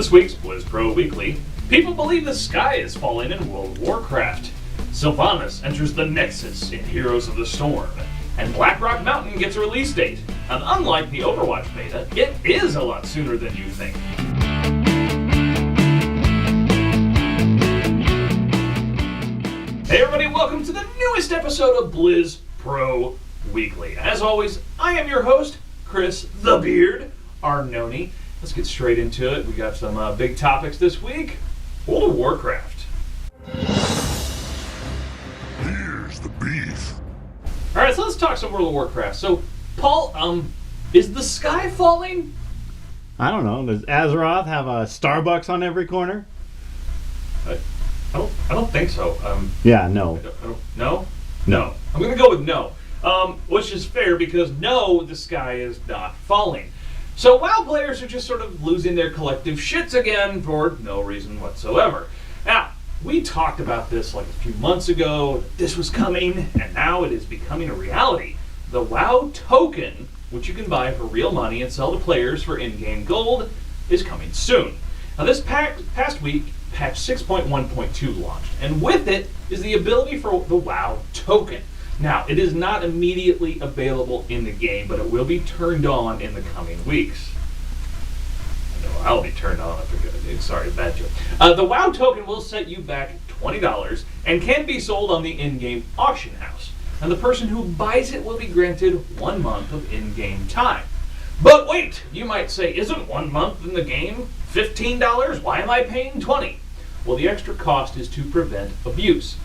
this week's Blizz Pro Weekly, people believe the sky is falling in World of Warcraft. Sylvanas enters the Nexus in Heroes of the Storm. And Blackrock Mountain gets a release date. And unlike the Overwatch beta, it is a lot sooner than you think. Hey everybody, welcome to the newest episode of Blizz Pro Weekly. As always, I am your host, Chris the Beard Arnone. Let's get straight into it. We got some big topics this week. World of Warcraft. Here's the beef. Alright, so let's talk some World of Warcraft. So, Paul, is the sky falling? I don't know. Does Azeroth have a Starbucks on every corner? I don't think so. Yeah, no. No? No. I'm going to go with no. Which is fair because no, the sky is not falling. So WoW players are just sort of losing their collective shits again for no reason whatsoever. Now, we talked about this like a few months ago. This was coming, and now it is becoming a reality. The WoW token, which you can buy for real money and sell to players for in-game gold, is coming soon. Now this past week, patch 6.1.2 launched, and with it is the ability for the WoW token. Now, it is not immediately available in the game, but it will be turned on in the coming weeks. No, I'll be turned on if it goes. Sorry, bad joke. The WoW token will set you back $20 and can be sold on the in-game auction house. And the person who buys it will be granted 1 month of in-game time. But wait, you might say, isn't 1 month in the game $15? Why am I paying $20? Well, the extra cost is to prevent abuse.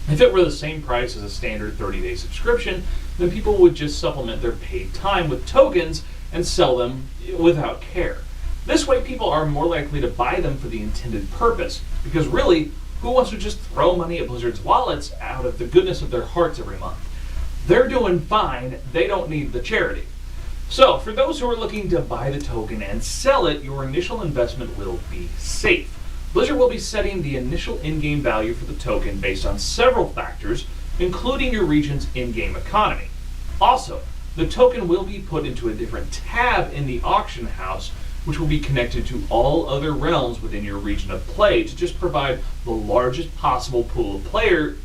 If it were the same price as a standard 30-day subscription, then people would just supplement their paid time with tokens and sell them without care. This way, people are more likely to buy them for the intended purpose, because really, who wants to just throw money at Blizzard's wallets out of the goodness of their hearts every month? They're doing fine, they don't need the charity. So, for those who are looking to buy the token and sell it, your initial investment will be safe. Blizzard will be setting the initial in-game value for the token based on several factors, including your region's in-game economy. Also, the token will be put into a different tab in the auction house, which will be connected to all other realms within your region of play to just provide the largest possible pool of players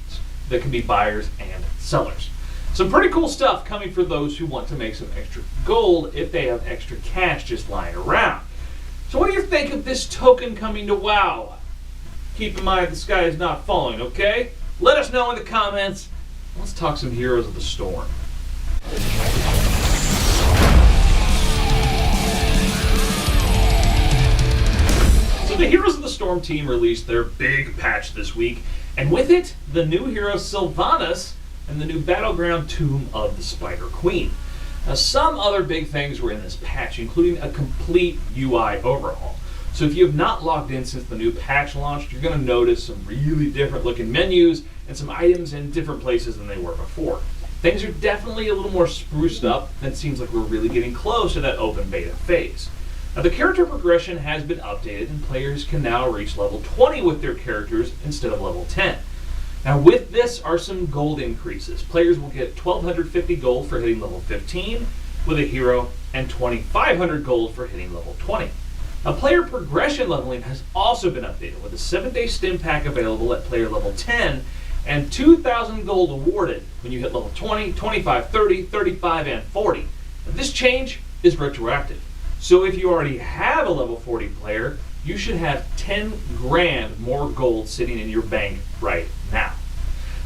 that can be buyers and sellers. Some pretty cool stuff coming for those who want to make some extra gold if they have extra cash just lying around. So what do you think of this token coming to WoW? Keep in mind the sky is not falling, okay? Let us know in the comments. Let's talk some Heroes of the Storm. So the Heroes of the Storm team released their big patch this week, and with it, the new hero Sylvanas and the new Battleground Tomb of the Spider Queen. Now, some other big things were in this patch, including a complete UI overhaul. So if you have not logged in since the new patch launched, you're going to notice some really different looking menus and some items in different places than they were before. Things are definitely a little more spruced up, and it seems like we're really getting close to that open beta phase. Now, the character progression has been updated, and players can now reach level 20 with their characters instead of level 10. Now with this are some gold increases. Players will get 1,250 gold for hitting level 15 with a hero and 2,500 gold for hitting level 20. Now player progression leveling has also been updated with a 7-day stim pack available at player level 10 and 2,000 gold awarded when you hit level 20, 25, 30, 35, and 40. Now, this change is retroactive. So if you already have a level 40 player, you should have 10 grand more gold sitting in your bank right now.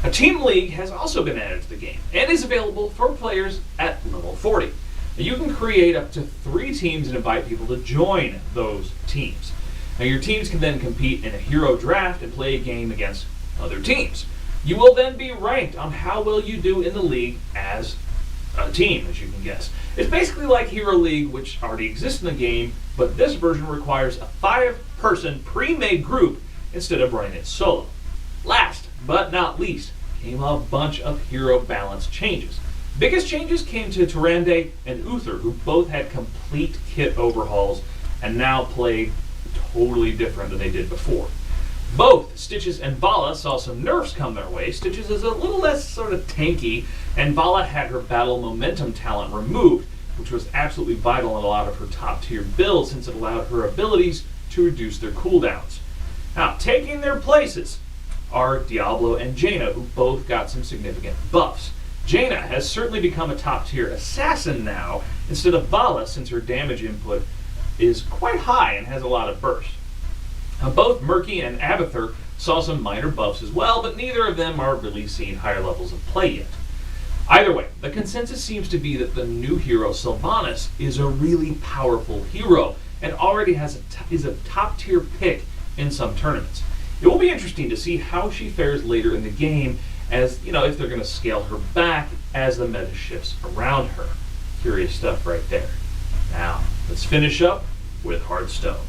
A Team League has also been added to the game and is available for players at level 40. Now, you can create up to 3 teams and invite people to join those teams. Now your teams can then compete in a hero draft and play a game against other teams. You will then be ranked on how well you do in the league as a team, as you can guess. It's basically like Hero League, which already exists in the game, but this version requires a 5-person pre-made group instead of running it solo. Last but not least came a bunch of hero balance changes. Biggest changes came to Tyrande and Uther, who both had complete kit overhauls and now play totally different than they did before. Both Stitches and Vala saw some nerfs come their way. Stitches is a little less sort of tanky, and Vala had her battle momentum talent removed, which was absolutely vital in a lot of her top tier builds since it allowed her abilities to reduce their cooldowns. Now, taking their places are Diablo and Jaina, who both got some significant buffs. Jaina has certainly become a top-tier assassin now, instead of Vala, since her damage input is quite high and has a lot of burst. Now, both Murky and Abathur saw some minor buffs as well, but neither of them are really seeing higher levels of play yet. Either way, the consensus seems to be that the new hero Sylvanas is a really powerful hero and already is a top-tier pick in some tournaments. It will be interesting to see how she fares later in the game, as if they're going to scale her back as the meta shifts around her. Curious stuff right there. Now, let's finish up with Hearthstone.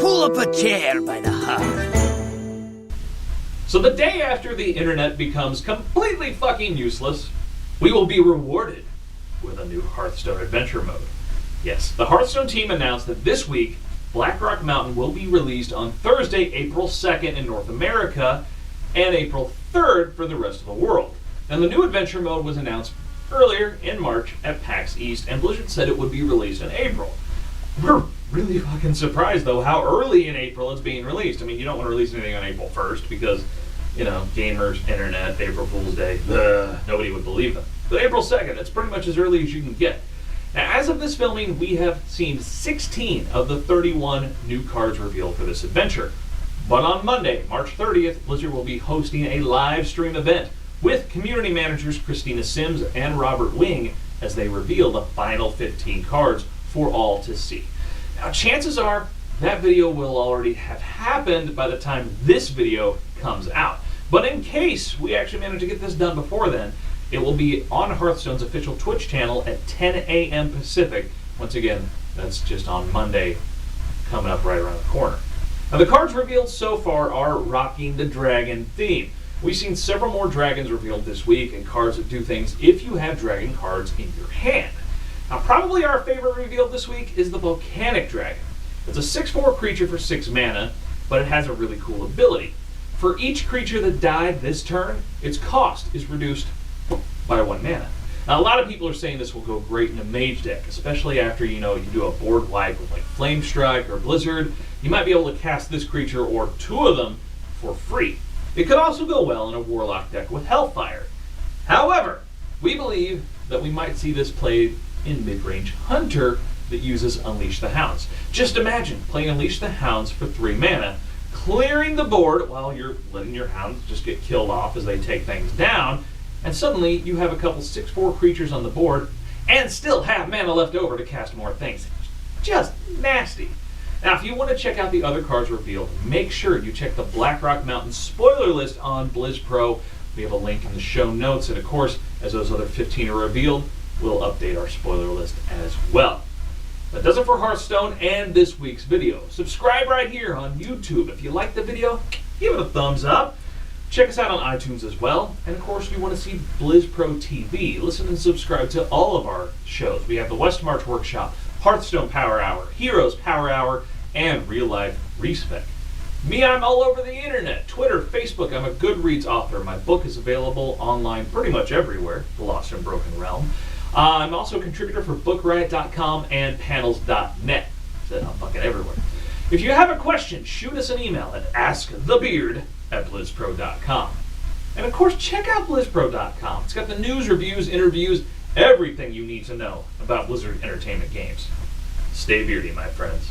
Pull up a chair by the hearth. So the day after the internet becomes completely fucking useless, we will be rewarded with a new Hearthstone adventure mode. Yes, the Hearthstone team announced that this week, Blackrock Mountain will be released on Thursday, April 2nd in North America, and April 3rd for the rest of the world. And the new adventure mode was announced earlier in March at PAX East, and Blizzard said it would be released in April. We're really fucking surprised, though, how early in April it's being released. I mean, you don't want to release anything on April 1st because, gamers, internet, April Fool's Day, nobody would believe them. But April 2nd, it's pretty much as early as you can get. Now, as of this filming, we have seen 16 of the 31 new cards revealed for this adventure. But on Monday, March 30th, Blizzard will be hosting a live stream event with community managers Christina Sims and Robert Wing as they reveal the final 15 cards for all to see. Now, chances are that video will already have happened by the time this video comes out. But in case we actually manage to get this done before then, it will be on Hearthstone's official Twitch channel at 10 a.m. Pacific. Once again, that's just on Monday, coming up right around the corner. Now, the cards revealed so far are rocking the dragon theme. We've seen several more dragons revealed this week, and cards that do things if you have dragon cards in your hand. Now, probably our favorite revealed this week is the Volcanic Dragon. It's a 6/4 creature for 6 mana, but it has a really cool ability. For each creature that died this turn, its cost is reduced by 1 mana. Now, a lot of people are saying this will go great in a mage deck, especially after you do a board wipe with like Flame Strike or Blizzard. You might be able to cast this creature or 2 of them for free. It could also go well in a Warlock deck with Hellfire. However, we believe that we might see this played in mid-range Hunter that uses Unleash the Hounds. Just imagine playing Unleash the Hounds for 3 mana, clearing the board while you're letting your hounds just get killed off as they take things down, and suddenly you have a couple 6/4 creatures on the board and still have mana left over to cast more things. Just nasty. Now, if you want to check out the other cards revealed, make sure you check the Blackrock Mountain spoiler list on BlizzPro. We have a link in the show notes, and of course, as those other 15 are revealed, we'll update our spoiler list as well. That does it for Hearthstone and this week's video. Subscribe right here on YouTube. If you like the video, give it a thumbs up. Check us out on iTunes as well. And of course, if you want to see BlizzPro TV, listen and subscribe to all of our shows. We have the West March Workshop, Hearthstone Power Hour, Heroes Power Hour, and Real Life Respec. Me, I'm all over the internet. Twitter, Facebook, I'm a Goodreads author. My book is available online pretty much everywhere, The Lost and Broken Realm. I'm also a contributor for BookRiot.com and Panels.net. So I'm fucking everywhere. If you have a question, shoot us an email at askthebeard@blizzpro.com. And of course, check out blizzpro.com. It's got the news, reviews, interviews, everything you need to know about Blizzard Entertainment games. Stay beardy, my friends.